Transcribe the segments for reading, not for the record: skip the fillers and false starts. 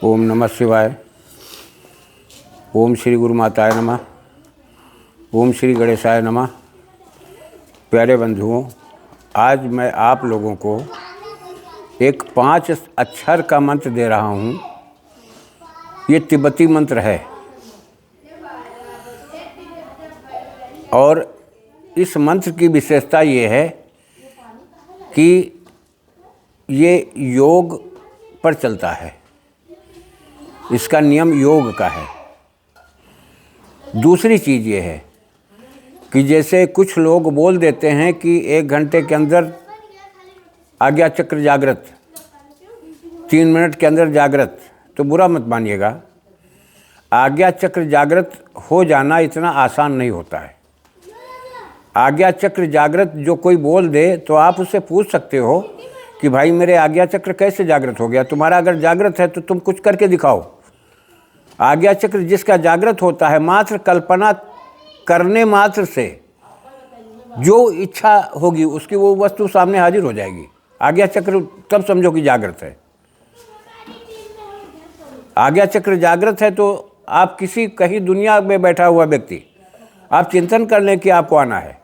ओम नमः शिवाय। ओम श्री गुरु माताय नमः। ओम श्री गणेशाय नमः। प्यारे बंधुओं, आज मैं आप लोगों को एक 5 अक्षर का मंत्र दे रहा हूँ। ये तिब्बती मंत्र है और इस मंत्र की विशेषता ये है कि ये योग पर चलता है। इसका नियम योग का है। दूसरी चीज़ ये है कि जैसे कुछ लोग बोल देते हैं कि 1 घंटे के अंदर आज्ञा चक्र जागृत, 3 मिनट के अंदर जागृत, तो बुरा मत मानिएगा। आज्ञा चक्र जागृत हो जाना इतना आसान नहीं होता है। आज्ञा चक्र जागृत जो कोई बोल दे तो आप उससे पूछ सकते हो कि भाई मेरे आज्ञा चक्र कैसे जागृत हो गया। तुम्हारा अगर जागृत है तो तुम कुछ करके दिखाओ। आज्ञा चक्र जिसका जागृत होता है, मात्र कल्पना करने मात्र से जो इच्छा होगी उसकी वो वस्तु सामने हाजिर हो जाएगी। आज्ञा चक्र तब समझो कि जागृत है। आज्ञा चक्र जागृत है तो आप किसी कहीं दुनिया में बैठा हुआ व्यक्ति, आप चिंतन करने की आपको आना है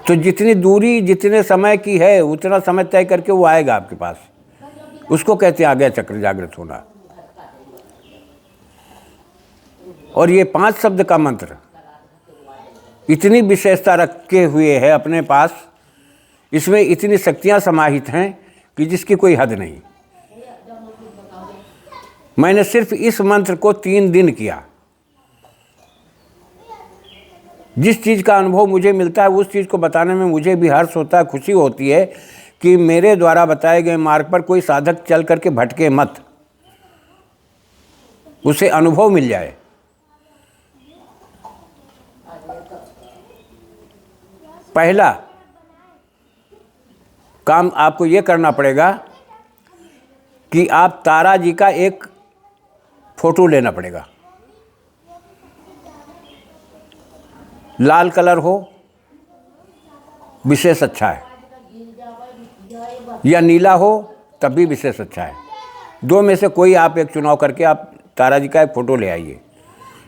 तो जितनी दूरी जितने समय की है उतना समय तय करके वो आएगा आपके पास। उसको कहते हैं आज्ञा चक्र जागृत होना। और ये 5 शब्द का मंत्र इतनी विशेषता रखे हुए है अपने पास, इसमें इतनी शक्तियां समाहित हैं कि जिसकी कोई हद नहीं। मैंने सिर्फ इस मंत्र को 3 दिन किया। जिस चीज़ का अनुभव मुझे मिलता है उस चीज़ को बताने में मुझे भी हर्ष होता है, खुशी होती है कि मेरे द्वारा बताए गए मार्ग पर कोई साधक चल करके भटके मत, उसे अनुभव मिल जाए। पहला काम आपको ये करना पड़ेगा कि आप तारा जी का एक फोटो लेना पड़ेगा। लाल कलर हो विशेष अच्छा है, या नीला हो तब भी विशेष अच्छा है। 2 में से कोई आप एक चुनाव करके आप तारा जी का एक फ़ोटो ले आइए,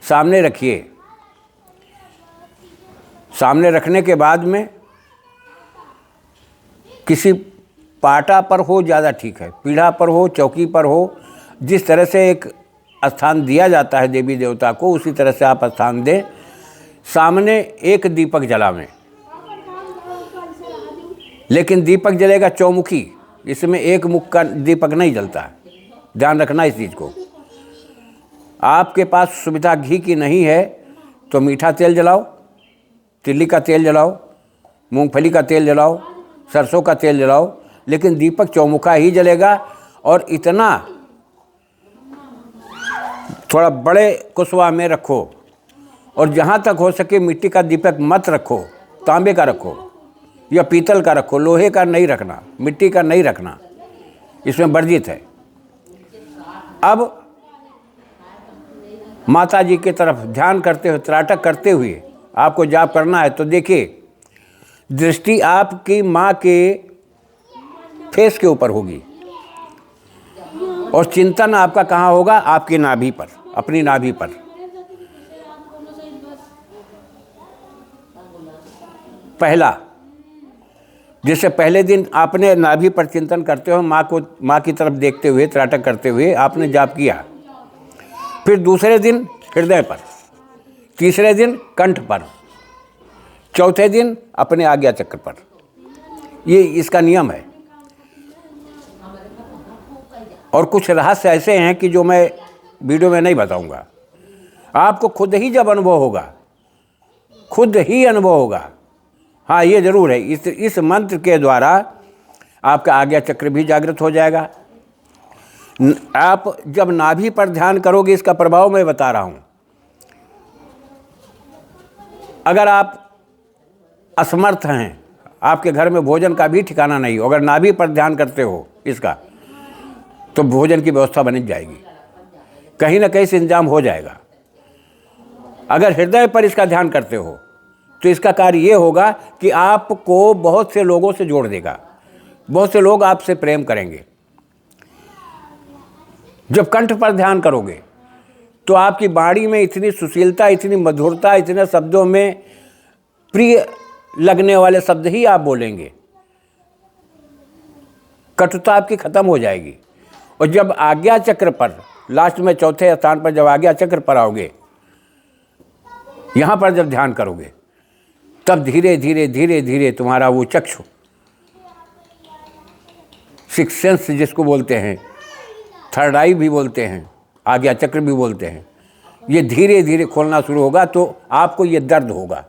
सामने रखिए। सामने रखने के बाद में किसी पाटा पर हो ज़्यादा ठीक है, पीढ़ा पर हो, चौकी पर हो, जिस तरह से एक स्थान दिया जाता है देवी देवता को उसी तरह से आप स्थान दें। सामने एक दीपक जलावें, लेकिन दीपक जलेगा चौमुखी, इसमें एक मुख का दीपक नहीं जलता है। ध्यान रखना इस चीज़ को। आपके पास सुविधा घी की नहीं है तो मीठा तेल जलाओ, तिल्ली का तेल जलाओ, मूंगफली का तेल जलाओ, सरसों का तेल जलाओ, लेकिन दीपक चौमुखा ही जलेगा। और इतना थोड़ा बड़े कुसवा में रखो, और जहाँ तक हो सके मिट्टी का दीपक मत रखो, तांबे का रखो या पीतल का रखो। लोहे का नहीं रखना, मिट्टी का नहीं रखना, इसमें वर्जित है। अब माता जी की तरफ ध्यान करते हुए, त्राटक करते हुए आपको जाप करना है। तो देखिए, दृष्टि आपकी माँ के फेस के ऊपर होगी और चिंतन आपका कहाँ होगा? आपकी नाभि पर, अपनी नाभि पर। पहला, जैसे पहले दिन आपने नाभि पर चिंतन करते हो, माँ की तरफ देखते हुए, त्राटक करते हुए आपने जाप किया। फिर दूसरे दिन हृदय पर, तीसरे दिन कंठ पर, चौथे दिन अपने आज्ञा चक्र पर। ये इसका नियम है। और कुछ रहस्य ऐसे हैं कि जो मैं वीडियो में नहीं बताऊंगा। आपको खुद ही जब अनुभव होगा, खुद ही अनुभव होगा। हाँ, ये ज़रूर है, इस मंत्र के द्वारा आपका आज्ञा चक्र भी जागृत हो जाएगा। आप जब नाभि पर ध्यान करोगे, इसका प्रभाव मैं बता रहा हूँ। अगर आप असमर्थ हैं, आपके घर में भोजन का भी ठिकाना नहीं हो, अगर नाभि पर ध्यान करते हो इसका, तो भोजन की व्यवस्था बन जाएगी, कहीं ना कहीं से इंतजाम हो जाएगा। अगर हृदय पर इसका ध्यान करते हो तो इसका कार्य ये होगा कि आपको बहुत से लोगों से जोड़ देगा, बहुत से लोग आपसे प्रेम करेंगे। जब कंठ पर ध्यान करोगे तो आपकी वाणी में इतनी सुशीलता, इतनी मधुरता, इतने शब्दों में प्रिय लगने वाले शब्द ही आप बोलेंगे, कटुता आपकी खत्म हो जाएगी। और जब आज्ञा चक्र पर, लास्ट में चौथे स्थान पर जब आज्ञा चक्र पर आओगे, यहाँ पर जब ध्यान करोगे, तब धीरे धीरे धीरे धीरे तुम्हारा वो चक्षु, सिक्स सेंस जिसको बोलते हैं, थर्ड आई भी बोलते हैं, आज्ञा चक्र भी बोलते हैं, ये धीरे धीरे खोलना शुरू होगा। तो आपको ये दर्द होगा,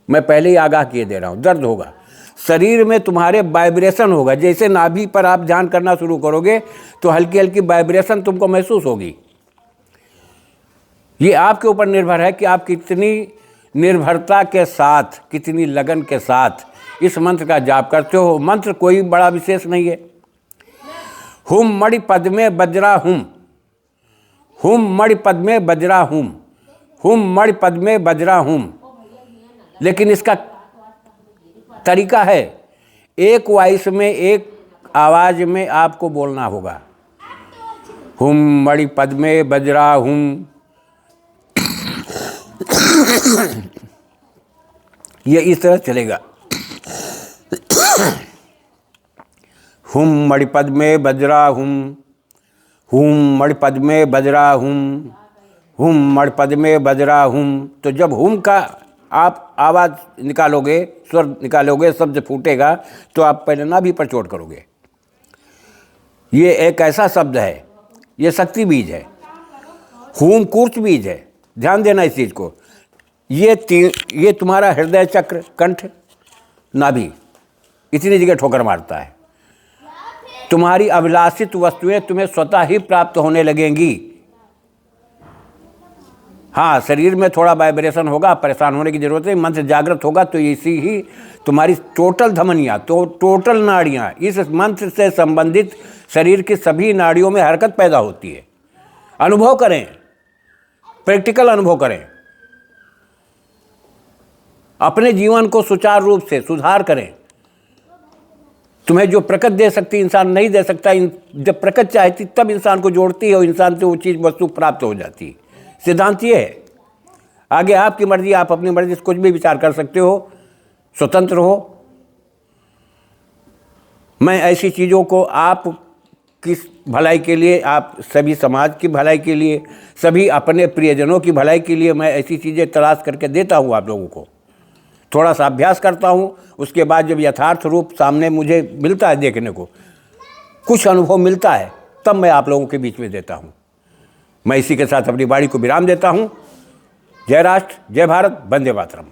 मैं पहले ही आगाह किए दे रहा हूँ, दर्द होगा, शरीर में तुम्हारे वाइब्रेशन होगा। जैसे नाभि पर आप ध्यान करना शुरू करोगे तो हल्की हल्की वाइब्रेशन तुमको महसूस होगी। ये आपके ऊपर निर्भर है कि आप कितनी निर्भरता के साथ, कितनी लगन के साथ इस मंत्र का जाप करते हो। मंत्र कोई बड़ा विशेष नहीं है। हुम मणि पद में वज्रा हुम, हुम मणि पद में वज्रा हुम, हुम मणि पद में वज्रा हुम। लेकिन इसका तरीका है, एक वॉइस में, एक आवाज में आपको बोलना होगा। हुम मणि पद में वज्रा हुम, ये इस तरह चलेगा। हुम मणिपद में वज्रा हुम, हुम मणिपद में वज्रा हुम, हुम मणिपद में वज्रा हुम। तो जब हुम का आप आवाज़ निकालोगे, स्वर निकालोगे, शब्द फूटेगा, तो आप पहले नाभि पर चोट करोगे। ये एक ऐसा शब्द है, ये शक्ति बीज है, हुम कूर्च बीज है, ध्यान देना इस चीज़ को। ये तुम्हारा हृदय चक्र, कंठ, नाभि, इतनी जगह ठोकर मारता है। तुम्हारी अभिलाषित वस्तुएं तुम्हें स्वतः ही प्राप्त होने लगेंगी। हाँ, शरीर में थोड़ा वाइब्रेशन होगा, परेशान होने की जरूरत नहीं। मंत्र जागृत होगा तो इसी ही तुम्हारी टोटल धमनियाँ, तो टोटल नाड़ियाँ, इस मंत्र से संबंधित शरीर की सभी नाड़ियों में हरकत पैदा होती है। अनुभव करें, प्रैक्टिकल अनुभव करें, अपने जीवन को सुचारू रूप से सुधार करें। तुम्हें जो प्रकृति दे सकती इंसान नहीं दे सकता। जब प्रकृति चाहती तब इंसान को जोड़ती है और इंसान से वो चीज़ वस्तु प्राप्त हो जाती है। सिद्धांत ये है। आगे आपकी मर्जी, आप अपनी मर्जी से कुछ भी विचार कर सकते हो, स्वतंत्र हो। मैं ऐसी चीज़ों को आप किस भलाई के लिए, आप सभी समाज की भलाई के लिए, सभी अपने प्रियजनों की भलाई के लिए मैं ऐसी चीज़ें तलाश करके देता हूँ आप लोगों को। थोड़ा सा अभ्यास करता हूँ, उसके बाद जब यथार्थ रूप सामने मुझे मिलता है देखने को, कुछ अनुभव मिलता है, तब मैं आप लोगों के बीच में देता हूँ। मैं इसी के साथ अपनी वाणी को विराम देता हूँ। जय राष्ट्र, जय भारत, वंदे मातरम।